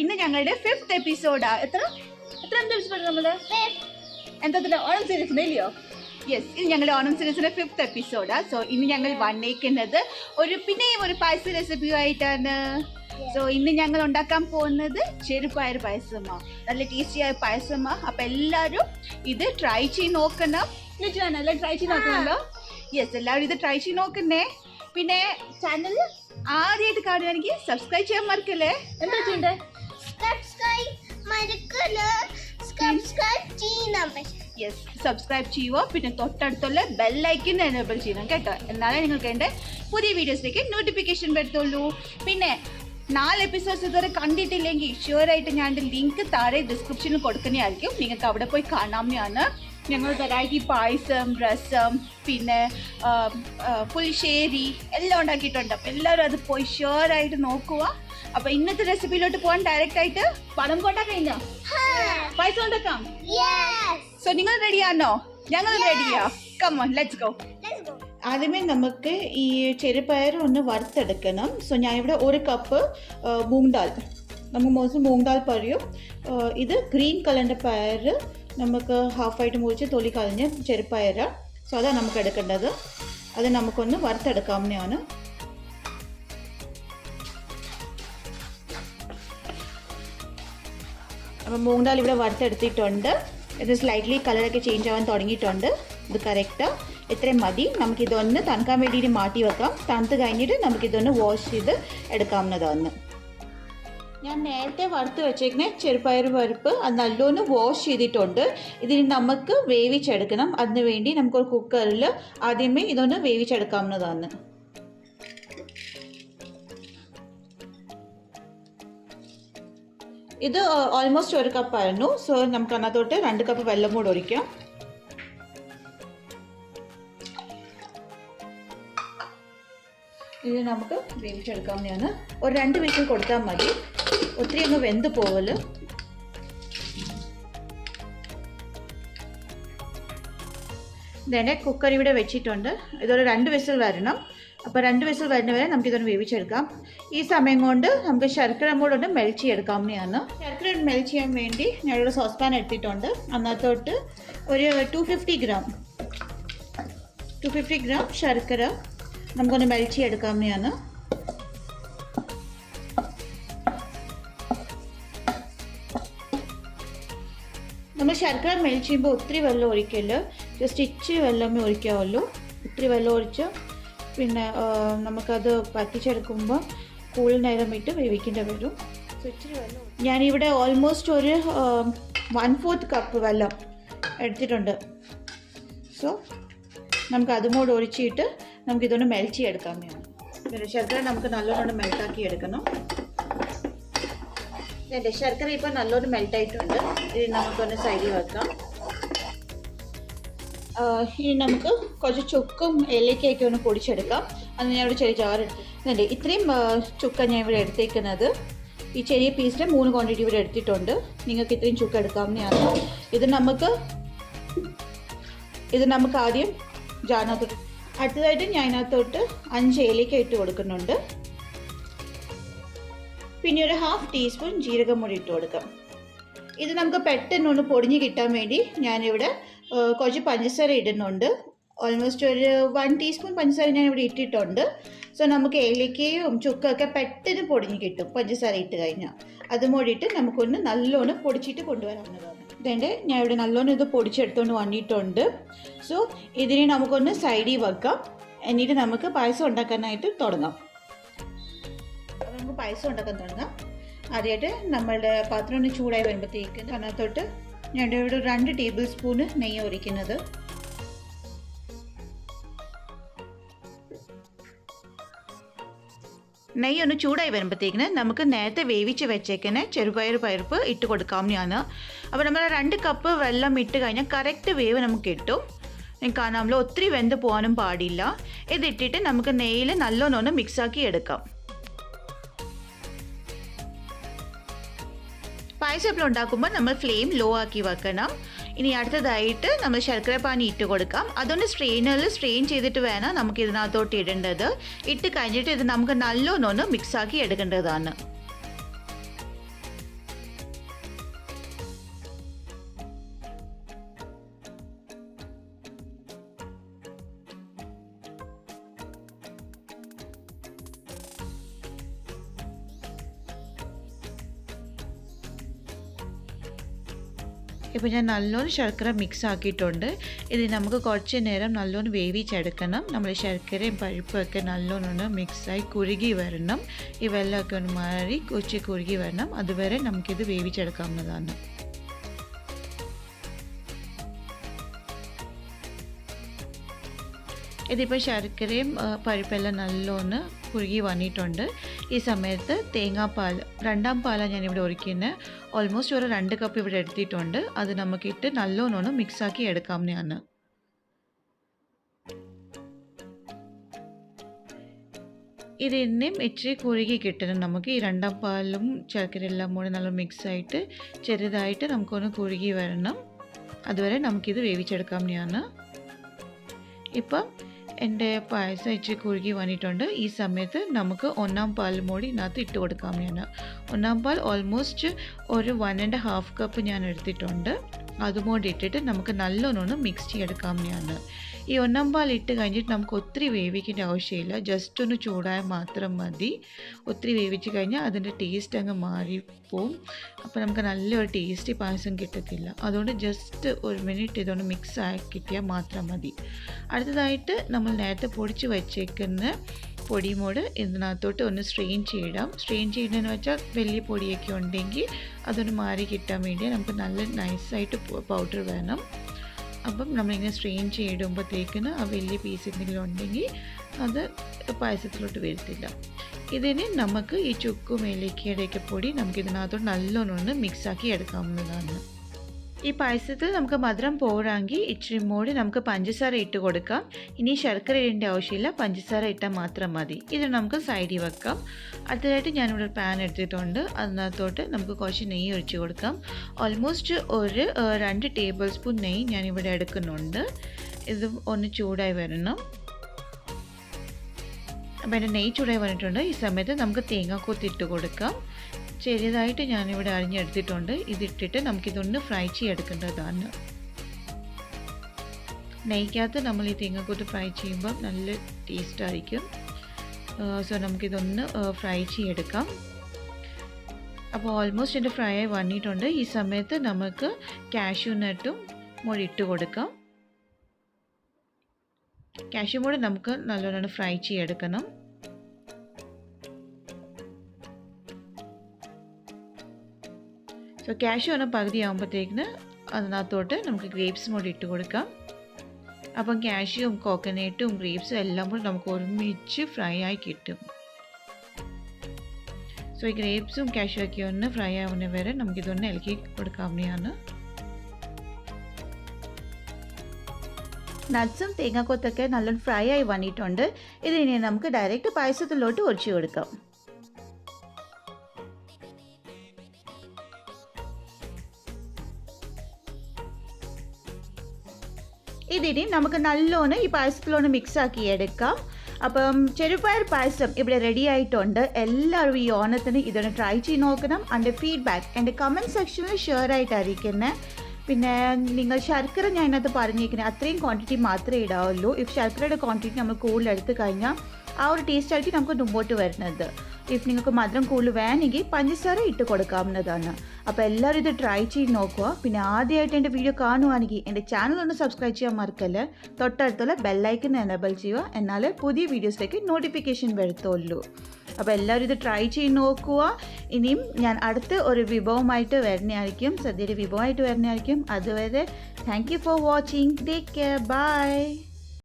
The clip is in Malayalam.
ഇന്ന് ഞങ്ങളുടെ 5th എപ്പിസോഡാ. എത്രാമത്തെ എപ്പിസോഡ് നമ്മള് എന്താ ഓണം സീരീസിന് ഇല്ലയോ? യെസ്, ഇത് ഞങ്ങളുടെ ഓണം സീരീസിന്റെ 5th എപ്പിസോഡാ. സോ ഇന്ന് ഞങ്ങൾ വന്നേക്കുന്നത് പിന്നെയും ഒരു പായസ റെസിപ്പിയുമായിട്ടാണ്. സോ ഇന്ന് ഞങ്ങൾ ഉണ്ടാക്കാൻ പോകുന്നത് ചെറുപയർ പായസമാ. നല്ല ടേസ്റ്റിയായ പായസമാ. അപ്പൊ എല്ലാരും ഇത് ട്രൈ ചെയ്ത് നോക്കണം. എല്ലാം ട്രൈ ചെയ്ത് നോക്കണല്ലോ. യെസ്, എല്ലാവരും ഇത് ട്രൈ ചെയ്ത് നോക്കുന്നേ. പിന്നെ ചാനൽ ആദ്യമായിട്ട് കാണുകയാണെങ്കിൽ സബ്സ്ക്രൈബ് ചെയ്യാൻ മറക്കല്ലേ. എന്താ ചെയ്യണ്ടേ? യെസ്, സബ്സ്ക്രൈബ് ചെയ്യുക. പിന്നെ തൊട്ടടുത്തുള്ള ബെല്ലൈക്കൻ എനേബിൾ ചെയ്യണം കേട്ടോ. എന്നാലേ നിങ്ങൾക്ക് എൻ്റെ പുതിയ വീഡിയോസിലേക്ക് നോട്ടിഫിക്കേഷൻ വരത്തുള്ളൂ. പിന്നെ 4 എപ്പിസോഡ്സ് ഇതുവരെ കണ്ടിട്ടില്ലെങ്കിൽ ഷുവറായിട്ട് ഞാൻ ലിങ്ക് താഴെ ഡിസ്ക്രിപ്ഷനിൽ കൊടുക്കുന്നതായിരിക്കും. നിങ്ങൾക്ക് അവിടെ പോയി കാണാവുന്നതാണ്. ഞങ്ങൾ വെറൈറ്റി പായസം, രസം, പിന്നെ പുളിശ്ശേരി എല്ലാം ഉണ്ടാക്കിയിട്ടുണ്ട്. അപ്പം എല്ലാവരും അത് പോയി ഷുവറായിട്ട് നോക്കുക. അപ്പൊ ഇന്നത്തെ റെസിപ്പിയിലോട്ട് പോകാൻ ഡയറക്റ്റ് ആയിട്ട് പണം കൊണ്ടാ കഴിഞ്ഞോ? പായസം ഉണ്ടാക്കാം. സോ നിങ്ങൾ റെഡിയാണോ? ഞങ്ങൾ റെഡിയാ. Come on, let's go. ആദ്യമേ നമുക്ക് ഈ ചെറുപയർ ഒന്ന് വറുത്തെടുക്കണം. സോ ഞാൻ ഇവിടെ 1 കപ്പ് മൂങ് ദാൽ, നമുക്ക് മോസ്റ്റ്ലി മൂങ് ദാൽ പറയും. ഇത് ഗ്രീൻ കളറിൻ്റെ പയർ നമുക്ക് ഹാഫായിട്ട് മുറിച്ച് തൊലി കളഞ്ഞ് ചെറുപയർ. സോ അതാണ് നമുക്ക് എടുക്കേണ്ടത്. അത് നമുക്കൊന്ന് വറുത്തെടുക്കാവുന്നതാണ്. അപ്പം മൂങ് ദാൽ ഇവിടെ വറുത്തെടുത്തിട്ടുണ്ട്. ഇത് സ്ലൈറ്റ്ലി കളറൊക്കെ ചേഞ്ച് ആവാൻ തുടങ്ങിയിട്ടുണ്ട്. ഇത് കറക്റ്റ് ഇത്രയും മതി. നമുക്കിതൊന്ന് തണുക്കാൻ വേണ്ടിയിട്ട് മാറ്റി വെക്കാം. തണുത്ത് കഴിഞ്ഞിട്ട് നമുക്കിതൊന്ന് വാഷ് ചെയ്ത് എടുക്കാവുന്നതാണ്. ഞാൻ നേരത്തെ വറുത്ത് വെച്ചേക്കുന്ന ചെറുപയർ പരിപ്പ് അത് നല്ലോണം വാഷ് ചെയ്തിട്ടുണ്ട്. ഇതിന് നമുക്ക് വേവിച്ചെടുക്കണം. അതിന് വേണ്ടി നമുക്കൊരു കുക്കറിൽ ആദ്യമേ ഇതൊന്ന് വേവിച്ചെടുക്കാവുന്നതാണ്. ഇത് ഓൾമോസ്റ്റ് 1 കപ്പായിരുന്നു. സോ നമുക്ക് അതിനകത്തോട്ട് 2 കപ്പ് വെള്ളം കൂടെ ഒഴിക്കാം. ഇത് നമുക്ക് വേവിച്ചെടുക്കാവുന്നതാണ്. ഒരു 2 വിസിൽ കൊടുത്താൽ മതി. ഒത്തിരി അങ്ങ് വെന്ത് പോവല്. ഇതെൻ്റെ കുക്കർ ഇവിടെ വെച്ചിട്ടുണ്ട്. ഇതൊരു 2 വിസിൽ വരണം. അപ്പോൾ 2 വിസിൽ വരുന്നവരെ നമുക്കിതൊന്ന് വേവിച്ചെടുക്കാം. ഈ സമയം കൊണ്ട് നമുക്ക് ശർക്കര കൂടെ ഒന്ന് മെൽറ്റ് ചെയ്തെടുക്കാവുന്നതാണ്. ശർക്കര മെൽറ്റ് ചെയ്യാൻ വേണ്ടി ഞാനൊരു സോസ് പാൻ എടുത്തിട്ടുണ്ട്. അതിനകത്തോട്ട് ഒരു 250 ഗ്രാം ശർക്കര നമുക്കൊന്ന് മെൽറ്റ് ചെയ്തെടുക്കാവുന്നതാണ്. നമ്മൾ ശർക്കര മെൽറ്റ് ചെയ്യുമ്പോൾ ഒത്തിരി വെള്ളം ഒഴിക്കല്. ജസ്റ്റ് ഇച്ചിരി വെള്ളമേ ഒഴിക്കാവുള്ളൂ. ഒത്തിരി വെള്ളം ഒഴിച്ച് പിന്നെ നമുക്കത് പറ്റിച്ചെടുക്കുമ്പോൾ കൂടുതൽ നേരം ഇട്ട് വേവിക്കേണ്ടി വരും. സോ ഇച്ചിരി വെള്ളം ഞാനിവിടെ ഓൾമോസ്റ്റ് ഒരു 1/4 കപ്പ് വെള്ളം എടുത്തിട്ടുണ്ട്. സോ നമുക്ക് അതും കൂടെ ഒഴിച്ചിട്ട് നമുക്കിതൊന്ന് മെൽറ്റ് ചെയ്തെടുക്കാൻ വേണം. പിന്നെ ശർക്കര നമുക്ക് നല്ലോണം മെൽറ്റാക്കി എടുക്കണം. എൻ്റെ ശർക്കര ഇപ്പോൾ നല്ലോണം മെൽറ്റായിട്ടുണ്ട്. ഇത് നമുക്കൊന്ന് സൈഡിൽ വെക്കാം. ഇനി നമുക്ക് കുറച്ച് ചുക്കും ഏലക്കയൊക്കെ ഒന്ന് പൊടിച്ചെടുക്കാം. അത് ഞാൻ ഇവിടെ ചെറിയ ജാർ എടുത്തിട്ടുണ്ട്. ഇത്രയും ചുക്ക ഞാൻ ഇവിടെ എടുത്തേക്കുന്നത്. ഈ ചെറിയ പീസിൻ്റെ 3 ക്വാണ്ടിറ്റി ഇവിടെ എടുത്തിട്ടുണ്ട്. നിങ്ങൾക്ക് ഇത്രയും ചുക്ക് എടുക്കാവുന്നതാണ്. ഇത് നമുക്ക് ആദ്യം ജാറിനകത്തോട്ട്, അടുത്തതായിട്ട് ഞാൻ അതിനകത്തോട്ട് 5 ഏലക്ക ഇട്ട് കൊടുക്കുന്നുണ്ട്. പിന്നെ ഒരു 1/2 ടീസ്പൂൺ ജീരകം കൂടി ഇട്ട് കൊടുക്കാം. ഇത് നമുക്ക് പെട്ടെന്നൊന്ന് പൊടിഞ്ഞ് കിട്ടാൻ വേണ്ടി ഞാനിവിടെ കുറച്ച് പഞ്ചസാര ഇടുന്നുണ്ട്. ഓൾമോസ്റ്റ് ഒരു 1 ടീസ്പൂൺ പഞ്ചസാര ഞാൻ ഇവിടെ ഇട്ടിട്ടുണ്ട്. സോ നമുക്ക് ഏലക്കയും ചുക്കൊക്കെ പെട്ടെന്ന് പൊടിഞ്ഞ് കിട്ടും പഞ്ചസാര ഇട്ട് കഴിഞ്ഞാൽ. അതും കൂടിയിട്ട് നമുക്കൊന്ന് നല്ലോണം പൊടിച്ചിട്ട് കൊണ്ടുവരാവുന്നതാണ്. ഇതെൻ്റെ ഞാൻ ഇവിടെ നല്ലോണം ഇത് പൊടിച്ചെടുത്തുകൊണ്ട് വന്നിട്ടുണ്ട്. സോ ഇതിനെ നമുക്കൊന്ന് സൈഡിൽ വെക്കാം. എന്നിട്ട് നമുക്ക് പായസം ഉണ്ടാക്കാനായിട്ട് തുടങ്ങാം. അപ്പോൾ നമുക്ക് പായസം ഉണ്ടാക്കാൻ തുടങ്ങാം. ആദ്യമായിട്ട് നമ്മളുടെ പാത്രം ഒന്ന് ചൂടായി വരുമ്പോഴത്തേക്ക് അതിനകത്തോട്ട് ഞാൻ ഇവിടെ 2 ടേബിൾ സ്പൂണ് നെയ്യ് ഒഴിക്കുന്നത്. നെയ്യ് ഒന്ന് ചൂടായി വരുമ്പോഴത്തേക്കിന് നമുക്ക് നേരത്തെ വേവിച്ച് വെച്ചേക്കുന്ന ചെറുപയർ പരിപ്പ് ഇട്ട് കൊടുക്കാവുന്നതാണ്. അപ്പോൾ നമ്മൾ 2 കപ്പ് വെള്ളം ഇട്ട് കഴിഞ്ഞാൽ കറക്റ്റ് വേവ് നമുക്ക് കിട്ടും. കാണാമല്ലോ, ഒത്തിരി വെന്ത് പോകാനും പാടില്ല. ഇതിട്ടിട്ട് നമുക്ക് നെയ്യിൽ നല്ലോണം മിക്സാക്കി എടുക്കാം. പായസം എപ്പോഴും ഉണ്ടാക്കുമ്പോൾ നമ്മൾ ഫ്ലെയിം ലോ ആക്കി വെക്കണം. ഇനി അടുത്തതായിട്ട് നമ്മൾ ശർക്കര പാനി ഇട്ട് കൊടുക്കാം. അതൊന്ന് സ്ട്രെയിനറിൽ സ്ട്രെയിൻ ചെയ്തിട്ട് വേണം നമുക്ക് ഇതിനകത്തോട്ട് ഇടേണ്ടത്. ഇട്ട് കഴിഞ്ഞിട്ട് ഇത് നമുക്ക് നല്ലോണം മിക്സാക്കി എടുക്കേണ്ടതാണ്. ഇപ്പോൾ ഞാൻ നല്ലോണം ശർക്കര മിക്സ് ആക്കിയിട്ടുണ്ട്. ഇത് നമുക്ക് കുറച്ച് നേരം നല്ലോണം വേവിച്ചെടുക്കണം. നമ്മൾ ശർക്കരയും പരിപ്പൊക്കെ നല്ലോണം മിക്സായി കുറുകി വരണം. ഈ വെള്ളമൊക്കെ ഒന്ന് മാറി കുറച്ച് കുറുകി വരണം. അതുവരെ നമുക്കിത് വേവിച്ചെടുക്കാവുന്നതാണ്. ഇതിപ്പോൾ ശർക്കരയും പരിപ്പെല്ലാം നല്ലോണം കുറുകി വന്നിട്ടുണ്ട്. ഈ സമയത്ത് തേങ്ങാപ്പാൽ, രണ്ടാം പാലാണ് ഞാനിവിടെ ഒഴിക്കുന്നത്. ഓൾമോസ്റ്റ് ഒരു 2 കപ്പ് ഇവിടെ എടുത്തിട്ടുണ്ട്. അത് നമുക്കിട്ട് നല്ലോണം മിക്സാക്കി എടുക്കാവുന്നതാണ്. ഇത് ഇനിയും ഇച്ചിരി കുറുകി കിട്ടണം. നമുക്ക് ഈ രണ്ടാം പാലും ശർക്കരയെല്ലാം കൂടി നല്ല മിക്സായിട്ട് ചെറുതായിട്ട് നമുക്കൊന്ന് കുറുകി വരണം. അതുവരെ നമുക്കിത് വേവിച്ചെടുക്കാവുന്നതാണ്. ഇപ്പം എൻ്റെ പായസം ഇച്ചിരി കുറുകി വന്നിട്ടുണ്ട്. ഈ സമയത്ത് നമുക്ക് ഒന്നാം പാൽ കൂടി ഇതിനകത്ത് ഇട്ട് കൊടുക്കാവുന്നതാണ്. ഒന്നാം പാൽ ഓൾമോസ്റ്റ് ഒരു 1.5 കപ്പ് ഞാൻ എടുത്തിട്ടുണ്ട്. അതും കൂടി ഇട്ടിട്ട് നമുക്ക് നല്ലോണം മിക്സ് ചെയ്തെടുക്കാവുന്നതാണ്. ഈ ഒന്നാം പാൽ ഇട്ട് കഴിഞ്ഞിട്ട് നമുക്ക് ഒത്തിരി വേവിക്കേണ്ട ആവശ്യമില്ല. ജസ്റ്റ് ഒന്ന് ചൂടായാൽ മാത്രം മതി. ഒത്തിരി വേവിച്ച് കഴിഞ്ഞാൽ അതിൻ്റെ ടേസ്റ്റ് അങ്ങ് മാറിപ്പോവും. അപ്പോൾ നമുക്ക് നല്ലൊരു ടേസ്റ്റി പായസം കിട്ടത്തില്ല. അതുകൊണ്ട് ജസ്റ്റ് 1 മിനിറ്റ് ഇതൊന്ന് മിക്സ് ആക്കി കിട്ടിയാൽ മാത്രം മതി. അടുത്തതായിട്ട് നമ്മൾ നേരത്തെ പൊടിച്ച് വച്ചേക്കുന്ന പൊടിമോട് ഇതിനകത്തോട്ട് ഒന്ന് സ്ട്രെയിൻ ചെയ്യിടാം. സ്ട്രെയിൻ ചെയ്യുന്നതെന്ന് വെച്ചാൽ വലിയ പൊടിയൊക്കെ ഉണ്ടെങ്കിൽ അതൊന്ന് മാറി കിട്ടാൻ വേണ്ടി നമുക്ക് നല്ല നൈസായിട്ട് പൗഡർ വേണം. അപ്പം നമ്മളിങ്ങനെ സ്ട്രെയിൻ ചെയ്തിടുമ്പോഴത്തേക്കിന് ആ വലിയ പീസ് എന്തെങ്കിലും ഉണ്ടെങ്കിൽ അത് പായസത്തിലോട്ട് വരത്തില്ല. ഇതിന് നമുക്ക് ഈ ചുക്കും ഏലക്കയുടെയൊക്കെ പൊടി നമുക്കിതിനകത്തോട്ട് നല്ലോണം മിക്സാക്കി എടുക്കാവുന്നതാണ്. ഈ പായസത്തിൽ നമുക്ക് മധുരം പോരാങ്കിൽ ഇച്ചിരി കൂടി നമുക്ക് പഞ്ചസാര ഇട്ട് കൊടുക്കാം. ഇനി ശർക്കര ഇടേണ്ട ആവശ്യമില്ല, പഞ്ചസാര ഇട്ടാൽ മാത്രം മതി. ഇത് നമുക്ക് സൈഡിൽ വെക്കാം. അടുത്തതായിട്ട് ഞാനിവിടെ ഒരു പാൻ എടുത്തിട്ടുണ്ട്. അതിനകത്തോട്ട് നമുക്ക് കുറച്ച് നെയ്യ് ഒഴിച്ച് കൊടുക്കാം. ഓൾമോസ്റ്റ് ഒരു 2 ടേബിൾ സ്പൂൺ നെയ്യ് ഞാനിവിടെ എടുക്കുന്നുണ്ട്. ഇത് ഒന്ന് ചൂടായി വരണം. അപ്പോൾ എൻ്റെ നെയ്യ് ചൂടായി വന്നിട്ടുണ്ട്. ഈ സമയത്ത് നമുക്ക് തേങ്ങാക്കൊത്ത് ഇട്ട് കൊടുക്കാം. ചെറുതായിട്ട് ഞാനിവിടെ അരിഞ്ഞെടുത്തിട്ടുണ്ട്. ഇതിട്ടിട്ട് നമുക്കിതൊന്ന് ഫ്രൈ ചെയ്തെടുക്കേണ്ടതാണ്. നെയ്ക്കകത്ത് നമ്മൾ ഈ തേങ്ങാക്കൊത്ത് ഫ്രൈ ചെയ്യുമ്പോൾ നല്ല ടേസ്റ്റ് ആയിരിക്കും. സോ നമുക്കിതൊന്ന് ഫ്രൈ ചെയ്തെടുക്കാം. അപ്പോൾ ഓൾമോസ്റ്റ് എൻ്റെ ഫ്രൈ ആയി വന്നിട്ടുണ്ട്. ഈ സമയത്ത് നമുക്ക് കാഷ്യൂ നട്ടും കൂടി ഇട്ട് കൊടുക്കാം. കാഷ്യൂ കൂടി നമുക്ക് നല്ലോണം ഫ്രൈ ചെയ്തെടുക്കണം. സോ കാഷ്യൂ ഒന്ന് പകുതി ആകുമ്പോഴത്തേക്കിന് അതിനകത്തോട്ട് നമുക്ക് ഗ്രേപ്സും കൂടി ഇട്ട് കൊടുക്കാം. അപ്പം കാഷ്യൂവും കോക്കനട്ടും ഗ്രേപ്സും എല്ലാം കൂടി നമുക്ക് ഒരുമിച്ച് ഫ്രൈ ആയി കിട്ടും. സോ ഈ ഗ്രേപ്സും കാഷ്യൂ ഒക്കെ ഒന്ന് ഫ്രൈ ആവുന്ന വരെ നമുക്കിതൊന്ന് ഇളക്കി കൊടുക്കാവുന്നതാണ്. നട്ട്സും തേങ്ങാക്കൊത്തൊക്കെ നല്ലോണം ഫ്രൈ ആയി വന്നിട്ടുണ്ട്. ഇതിനി നമുക്ക് ഡയറക്റ്റ് പായസത്തിലോട്ട് ഒഴിച്ചു കൊടുക്കാം. ഇതിനി നമുക്ക് നല്ലോണം ഈ പായസത്തിലോട്ട് മിക്സാക്കി എടുക്കാം. അപ്പം ചെറുപയർ പായസം ഇവിടെ റെഡി ആയിട്ടുണ്ട്. എല്ലാവരും ഈ ഓണത്തിന് ഇതൊന്ന് ട്രൈ ചെയ്ത് നോക്കണം. എൻ്റെ ഫീഡ്ബാക്ക് എൻ്റെ കമൻറ്റ് സെക്ഷനിൽ ഷെയർ ആയിട്ട് അറിയിക്കുന്നത്. പിന്നെ നിങ്ങൾ ശർക്കര ഞാൻ ഇതിനകത്ത് പറഞ്ഞിരിക്കുന്നത് അത്രയും ക്വാണ്ടിറ്റി മാത്രമേ ഇടാവുള്ളൂ. ഇഫ് ശർക്കരയുടെ ക്വാണ്ടിറ്റി നമ്മൾ കൂടുതൽ എടുത്തു കഴിഞ്ഞാൽ ആ ഒരു ടേസ്റ്റ് ആയിരിക്കും നമുക്ക് മുമ്പോട്ട് വരുന്നത്. ഇഫ് നിങ്ങൾക്ക് മധുരം കൂടുതൽ വേണമെങ്കിൽ പഞ്ചസാര ഇട്ട് കൊടുക്കാവുന്നതാണ്. അപ്പോൾ എല്ലാവരും ഇത് ട്രൈ ചെയ്ത് നോക്കുക. പിന്നെ ആദ്യമായിട്ട് എൻ്റെ വീഡിയോ കാണുവാണെങ്കിൽ എൻ്റെ ചാനൽ ഒന്ന് സബ്സ്ക്രൈബ് ചെയ്യാൻ മറക്കല്ലേ. തൊട്ടടുത്തുള്ള ബെല്ലൈക്കൺ എനേബിൾ ചെയ്യുക. എന്നാൽ പുതിയ വീഡിയോസിലേക്ക് നോട്ടിഫിക്കേഷൻ വരത്തുള്ളൂ. അപ്പോൾ എല്ലാവരും ഇത് ട്രൈ ചെയ്ത് നോക്കുക. ഇനിയും ഞാൻ അടുത്ത ഒരു വിഭവമായിട്ട് വരുന്നതായിരിക്കും, സദ്യയുടെ വിഭവമായിട്ട് വരുന്നതായിരിക്കും. അതുവരെ thank you for watching. Take care. By.